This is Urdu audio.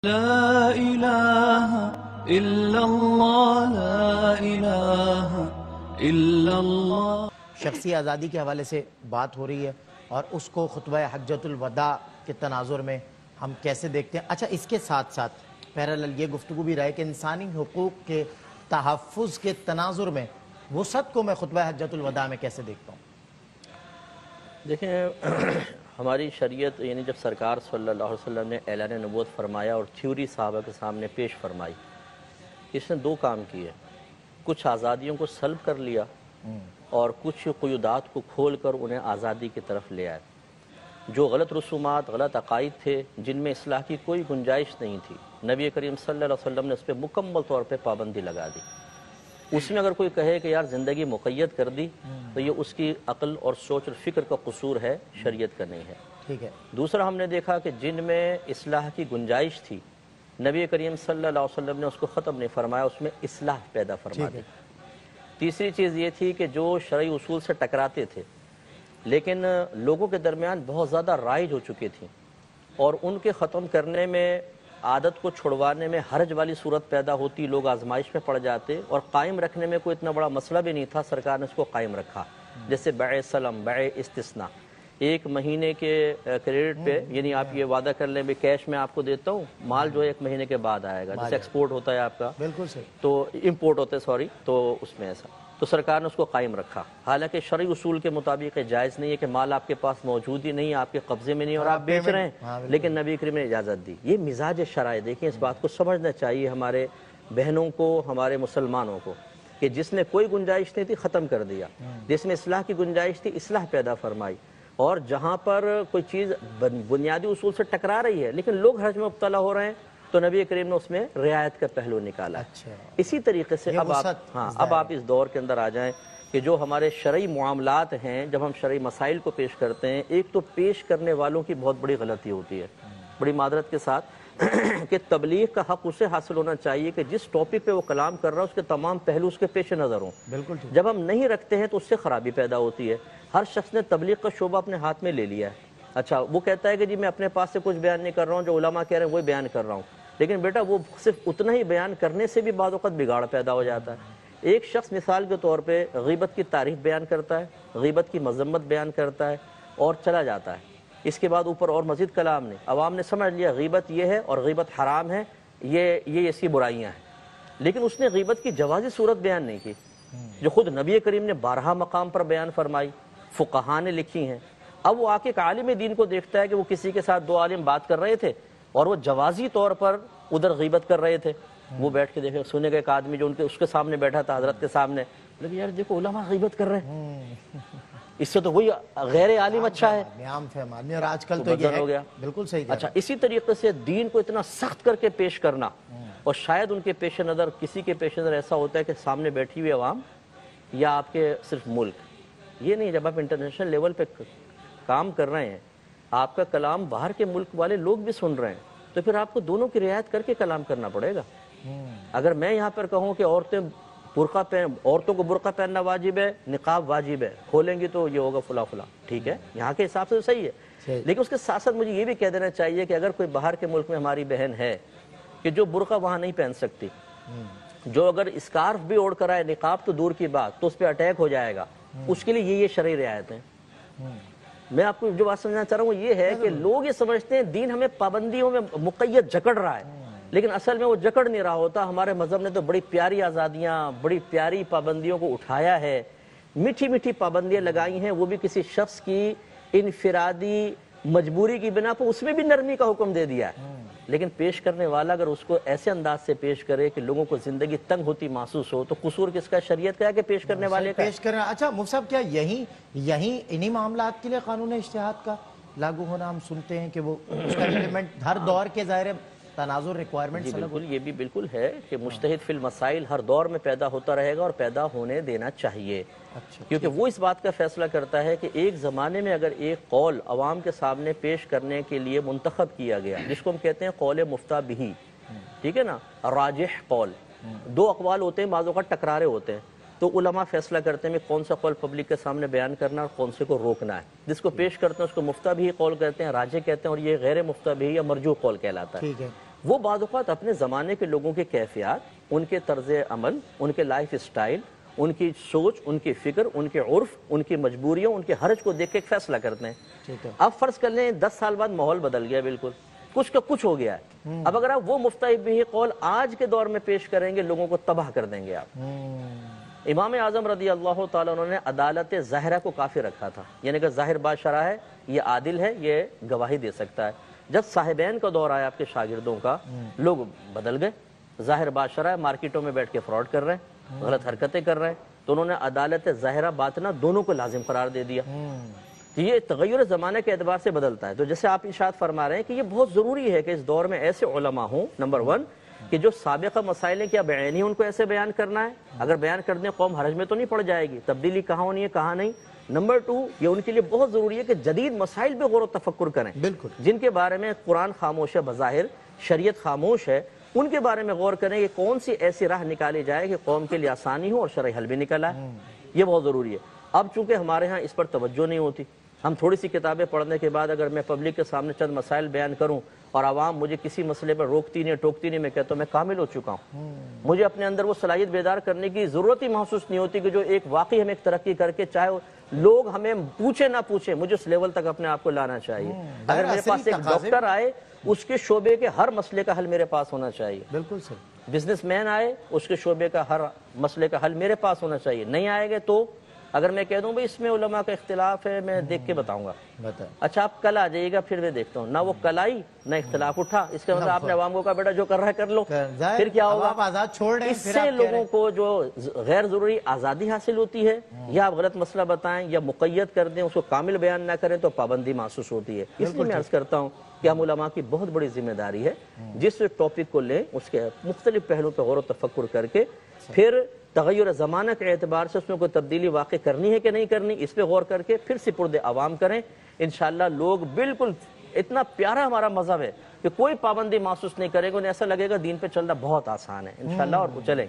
لا الہ الا اللہ لا الہ الا اللہ۔ شخصی آزادی کے حوالے سے بات ہو رہی ہے اور اس کو خطبہ حجۃ الوداع کے تناظر میں ہم کیسے دیکھتے ہیں؟ اچھا، اس کے ساتھ ساتھ پیرالل یہ گفتگو بھی رہے کہ انسانی حقوق کے تحفظ کے تناظر میں وسعت کو میں خطبہ حجۃ الوداع میں کیسے دیکھتا ہوں؟ دیکھیں، ہماری شریعت یعنی جب سرکار صلی اللہ علیہ وسلم نے اعلان نبوت فرمایا اور تھیوری صحابہ کے سامنے پیش فرمائی، اس نے دو کام کیے۔ کچھ آزادیوں کو سلب کر لیا اور کچھ قیودات کو کھول کر انہیں آزادی کی طرف لے آئے۔ جو غلط رسومات، غلط عقائد تھے جن میں اصلاح کی کوئی گنجائش نہیں تھی، نبی کریم صلی اللہ علیہ وسلم نے اس پہ مکمل طور پہ پابندی لگا دی۔ اس میں اگر کوئی کہے کہ یار زندگی مقید کر دی تو یہ اس کی عقل اور سوچ اور فکر کا قصور ہے، شریعت کا نہیں ہے۔ ٹھیک ہے۔ دوسرا، ہم نے دیکھا کہ جن میں اصلاح کی گنجائش تھی، نبی کریم صلی اللہ علیہ وسلم نے اس کو ختم نہیں فرمایا، اس میں اصلاح پیدا فرما دی۔ تیسری چیز یہ تھی کہ جو شرعی اصول سے ٹکراتے تھے لیکن لوگوں کے درمیان بہت زیادہ رائج ہو چکی تھیں اور ان کے ختم کرنے میں، عادت کو چھڑوانے میں حرج والی صورت پیدا ہوتی، لوگ آزمائش میں پڑ جاتے، اور قائم رکھنے میں کوئی اتنا بڑا مسئلہ بھی نہیں تھا، سرکار نے اس کو قائم رکھا۔ جیسے بیع سلم، بیع استثناء، 1 مہینے کے کریڈٹ پہ، یعنی آپ یہ وعدہ کر لیں بھی کیش میں آپ کو دیتا ہوں، مال جو ہے 1 مہینے کے بعد آئے گا، جیسے ایکسپورٹ ہوتا ہے آپ کا، بالکل صحیح، تو امپورٹ ہوتا ہے، سوری، تو اس میں ایسا، تو سرکار نے اس کو قائم رکھا۔ حالانکہ شرعی اصول کے مطابق جائز نہیں ہے کہ مال آپ کے پاس موجود ہی نہیں، آپ کے قبضے میں نہیں اور آپ بیچ رہے ہیں، لیکن نبی کریم نے اجازت دی۔ یہ مزاج شرع، دیکھیں اس بات کو سمجھنا چاہیے ہمارے بہنوں کو، ہمارے مسلمانوں کو، کہ جس میں کوئی گنجائش نہیں تھی ختم کر دیا، جس میں اصلاح کی گنجائش تھی اصلاح پیدا فرمائی، اور جہاں پر کوئی چیز بنیادی اصول سے ٹکرا رہی ہے لیکن لوگ حرج میں مبتلا ہو رہے ہیں تو نبی کریم نے اس میں رعایت کا پہلو نکالا۔ اسی طریقے سے اب آپ اس دور کے اندر آ جائیں کہ جو ہمارے شرعی معاملات ہیں، جب ہم شرعی مسائل کو پیش کرتے ہیں، ایک تو پیش کرنے والوں کی بہت بڑی غلطی ہوتی ہے، بڑی معذرت کے ساتھ، کہ تبلیغ کا حق اسے حاصل ہونا چاہیے کہ جس ٹاپک پہ وہ کلام کر رہا ہے اس کے تمام پہلو اس کے پیش نظر ہوں۔ بالکل۔ جب ہم نہیں رکھتے ہیں تو اس سے خرابی پیدا ہوتی ہے۔ ہر شخص نے تبلیغ کا شعبہ اپنے ہاتھ میں لے لیا ہے۔ اچھا، وہ کہتا ہے کہ جی میں اپنے پاس سے کچھ بیان نہیں کر رہا ہوں، جو علماء کہہ رہے ہیں وہی بیان کر رہا ہوں، لیکن بیٹا وہ صرف اتنا ہی بیان کرنے سے بھی بعض اوقات بگاڑ پیدا ہو جاتا ہے۔ ایک شخص مثال کے طور پہ غیبت کی تعریف بیان کرتا ہے، غیبت کی مذمت بیان کرتا ہے اور چلا جاتا ہے، اس کے بعد اوپر اور مزید کلام نے، عوام نے سمجھ لیا غیبت یہ ہے اور غیبت حرام ہے، یہ ایسی برائیاں ہیں، لیکن اس نے غیبت کی جوازی صورت بیان نہیں کی جو خود نبی کریم نے 12 مقام پر بیان فرمائی، فقہاء نے لکھی ہیں۔ اب وہ آ کے ایک عالم دین کو دیکھتا ہے کہ وہ کسی کے ساتھ 2 عالم بات کر رہے تھے اور وہ جوازی طور پر ادھر غیبت کر رہے تھے، وہ بیٹھ کے دیکھے، سنے گا ایک آدمی جو اس کے سامنے بیٹھا تھا، حضرت کے سامنے، لیکن یار دیکھو علماء غیبت کر رہے ہیں، اس سے تو وہی غیر عالم اچھا ہے، عام فہم آدمی، اور آج کل تو یہ ہو گیا۔ بالکل صحیح۔ اچھا، اسی طریقے سے دین کو اتنا سخت کر کے پیش کرنا، اور شاید ان کے پیش نظر، کسی کے پیش نظر ایسا ہوتا ہے کہ سامنے بیٹھی ہوئی عوام یا آپ کے صرف ملک، یہ نہیں، جب آپ انٹرنیشنل لیول پہ کام کر رہے ہیں، آپ کا کلام باہر کے ملک والے لوگ بھی سن رہے ہیں، تو پھر آپ کو دونوں کی رعایت کر کے کلام کرنا پڑے گا۔ اگر میں یہاں پر کہوں کہ عورتوں کو برقع پہننا واجب ہے، نقاب واجب ہے، کھولیں گی تو یہ ہوگا فلاں فلاں، ٹھیک ہے، یہاں کے حساب سے صحیح ہے، لیکن اس کے ساتھ ساتھ مجھے یہ بھی کہہ دینا چاہیے کہ اگر کوئی باہر کے ملک میں ہماری بہن ہے کہ جو برقع وہاں نہیں پہن سکتی، جو اگر اسکارف بھی اوڑھ کر آئے، نقاب تو دور کی بات، تو اس پہ اٹیک ہو جائے گا، اس کے لیے یہ شرعی رعایت ہیں۔ میں آپ کو جو بات سمجھنا چاہ رہا ہوں وہ یہ ہے کہ لوگ یہ سمجھتے ہیں دین ہمیں پابندیوں میں مقید جکڑ رہا ہے، لیکن اصل میں وہ جکڑ نہیں رہا ہوتا۔ ہمارے مذہب نے تو بڑی پیاری آزادیاں، بڑی پیاری پابندیوں کو اٹھایا ہے، میٹھی میٹھی پابندیاں لگائی ہیں، وہ بھی کسی شخص کی انفرادی مجبوری کی بنا پر، اس میں بھی نرمی کا حکم دے دیا ہے، لیکن پیش کرنے والا اگر اس کو ایسے انداز سے پیش کرے کہ لوگوں کو زندگی تنگ ہوتی محسوس ہو، تو قصور کس کا؟ شریعت کا ہے کہ پیش کرنے والے کا؟ پیش کرنا۔ اچھا مفتی صاحب، کیا یہی انہی معاملات کے لیے قانون اجتہاد کا لاگو ہونا ہم سنتے ہیں کہ وہ اس کا امپلیمنٹ ہر دور کے ظاہر تناظر ریکوائرمنٹ؟ جی بالکل، یہ بھی بالکل ہے کہ مجتہد فی المسائل ہر دور میں پیدا ہوتا رہے گا اور پیدا ہونے دینا چاہیے، کیونکہ وہ اس بات کا فیصلہ کرتا ہے کہ ایک زمانے میں اگر ایک قول عوام کے سامنے پیش کرنے کے لیے منتخب کیا گیا، جس کو ہم کہتے ہیں قول مفتیٰ بہ، ٹھیک ہے نا، راجح قول، 2 اقوال ہوتے ہیں، بعض اوقات ٹکرارے ہوتے ہیں، تو علماء فیصلہ کرتے ہیں کہ کون سا قول پبلک کے سامنے بیان کرنا اور کون سے کو روکنا ہے، جس کو پیش کرتے ہیں اس کو مفتیٰ بہ قول کہتے ہیں، راجح کہتے ہیں، اور یہ غیر مفتیٰ بہ یا مرجوح قول کہلاتا ہے۔ وہ بعض اوقات اپنے زمانے کے لوگوں کے کیفیات، ان کے طرز عمل، ان کے لائف اسٹائل، ان کی سوچ، ان کی فکر، ان کے عرف، ان کی مجبوریوں، ان کے حرج کو دیکھ کے ایک فیصلہ کرتے ہیں۔ اب فرض کر لیں 10 سال بعد ماحول بدل گیا، بالکل کچھ کا کچھ ہو گیا ہے۔ اب اگر آپ وہ مفتاح بھی قول آج کے دور میں پیش کریں گے، لوگوں کو تباہ کر دیں گے آپ۔ امام اعظم رضی اللہ تعالیٰ عنہ نے عدالت ظاہرہ کو کافی رکھا تھا، یعنی کہ ظاہر بات شرع ہے، یہ عادل ہے، یہ گواہی دے سکتا ہے۔ جب صاحبین کا دور آیا آپ کے شاگردوں کا، لوگ بدل گئے، ظاہر بات شرع ہے، مارکیٹوں میں بیٹھ کے فراڈ کر رہے ہیں، غلط حرکتیں کر رہے ہیں، تو انہوں نے عدالت ظاہرہ باطنہ دونوں کو لازم قرار دے دیا۔ یہ تغیر زمانے کے اعتبار سے بدلتا ہے۔ تو جیسے آپ ارشاد فرما رہے ہیں کہ یہ بہت ضروری ہے کہ اس دور میں ایسے علماء ہوں، نمبر 1 کہ جو سابقہ مسائل ہیں کیا بعینی ان کو ایسے بیان کرنا ہے، اگر بیان کر دیں قوم حرج میں تو نہیں پڑ جائے گی، تبدیلی کہاں ہونی ہے کہاں نہیں۔ نمبر 2 یہ ان کے لیے بہت ضروری ہے کہ جدید مسائل پہ غور و تفکر کریں، بالکل، جن کے بارے میں قرآن خاموش ہے، بظاہر شریعت خاموش ہے، ان کے بارے میں غور کریں کہ کون سی ایسی راہ نکالی جائے کہ قوم کے لیے آسانی ہو اور شرعی حل بھی نکل آئے۔ یہ بہت ضروری ہے۔ اب چونکہ ہمارے ہاں اس پر توجہ نہیں ہوتی، ہم تھوڑی سی کتابیں پڑھنے کے بعد اگر میں پبلک کے سامنے چند مسائل بیان کروں اور عوام مجھے کسی مسئلے پر روکتی نہیں ٹوکتی نہیں، میں کہتا ہوں میں کامل ہو چکا ہوں۔ مجھے اپنے اندر وہ صلاحیت بیدار کرنے کی ضرورت ہی محسوس نہیں ہوتی کہ جو ایک واقعی ہمیں ایک ترقی کر کے، چاہے لوگ ہمیں پوچھے نہ پوچھے، مجھے اس لیول تک اپنے آپ کو لانا چاہیے۔ اگر میرے پاس ایک ڈاکٹر آئے، اس کے شعبے کے ہر مسئلے کا حل میرے پاس ہونا چاہیے۔ بالکل صحیح۔ بزنس مین آئے، اس کے شعبے کا ہر مسئلے کا حل میرے پاس ہونا چاہیے۔ نہیں آئے گے تو اگر میں کہہ دوں بھائی اس میں علماء کا اختلاف ہے، میں دیکھ کے بتاؤں گا، اچھا آپ کل آ جائیے گا، پھر میں دیکھتا ہوں، نہ وہ کل آئی نہ اختلاف اٹھا، اس کا مطلب آپ نے عوام کو کہا بیٹا جو کر رہا ہے کر لو، پھر کیا ہوگا؟ آزاد چھوڑ رہے ہیں، اس سے لوگوں کو جو غیر ضروری آزادی حاصل ہوتی ہے، یا آپ غلط مسئلہ بتائیں یا مقید کر دیں، اس کو کامل بیان نہ کریں تو پابندی محسوس ہوتی ہے۔ اس لیے میں عرض کرتا ہوں کہ ہم علماء کی بہت بڑی ذمہ داری ہے، جس ٹاپک کو لیں اس کے مختلف پہلو پہ غور و تفکر کر کے پھر تغیر زمانہ کے اعتبار سے اس میں کوئی تبدیلی واقع کرنی ہے کہ نہیں کرنی، اس پہ غور کر کے پھر سپرد عوام کریں۔ انشاءاللہ لوگ بالکل، اتنا پیارا ہمارا مذہب ہے کہ کوئی پابندی محسوس نہیں کرے گا، انہیں ایسا لگے گا دین پہ چلنا بہت آسان ہے انشاءاللہ، اور وہ چلیں گے۔